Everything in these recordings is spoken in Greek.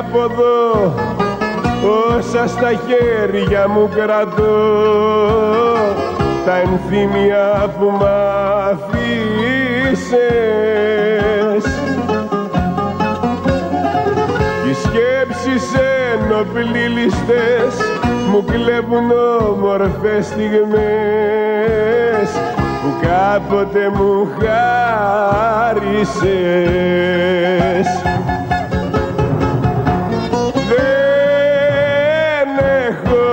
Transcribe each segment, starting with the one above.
από εδώ όσα στα χέρια μου κρατώ, τα ενθύμια που μ' αφήσες. Οι σκέψεις ενοπλήλιστες μου κλέβουν όμορφες στιγμές που κάποτε μου χάρισες. Δεν έχω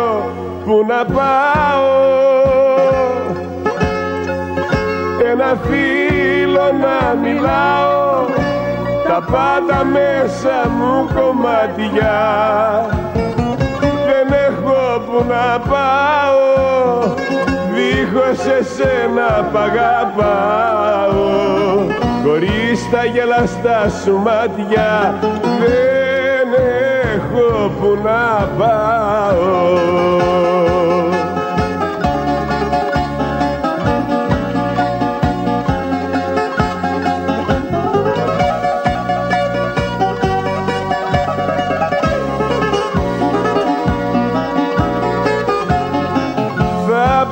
που να πάω, ένα φίλο να μιλάω, τα πάντα μέσα μου κομμάτια. Δεν έχω που να πάω, δίχως εσένα π' αγαπάω, χωρίς τα γελαστά σου μάτια. Δεν έχω που να πάω.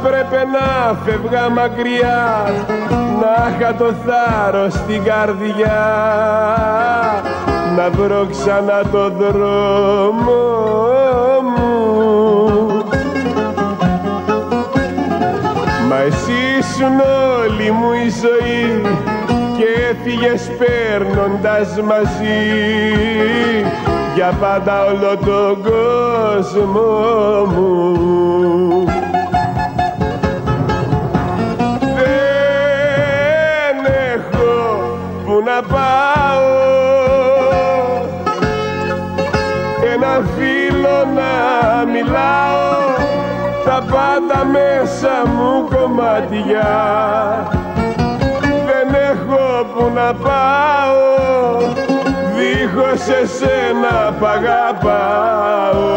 Πρέπει να φεύγα μακριά, να είχα το θάρρος στην καρδιά, να βρω ξανά το δρόμο μου. Μα εσύ ήσουν όλη μου η ζωή και έφυγες παίρνοντας μαζί για πάντα όλο τον κόσμο μου. Να πάω, ένα φίλο να μιλάω, τα πάντα μέσα μου κομμάτια. Δεν έχω που να πάω, δίχως εσένα π' αγαπάω,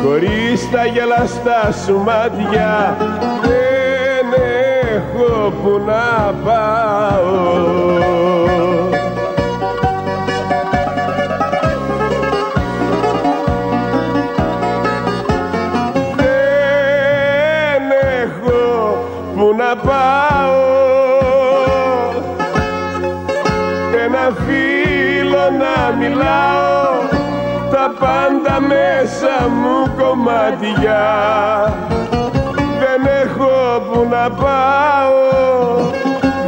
χωρίς τα γελαστά σου μάτια. Δεν έχω που να πάω. Που να πάω, ένα φίλο να μιλάω, τα πάντα μέσα μου κομμάτια. Δεν έχω που να πάω,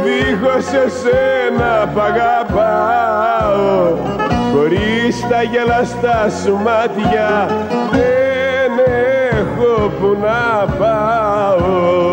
δίχως εσένα π' αγαπάω, χωρίς τα γελαστά σου μάτια. Δεν έχω που να πάω.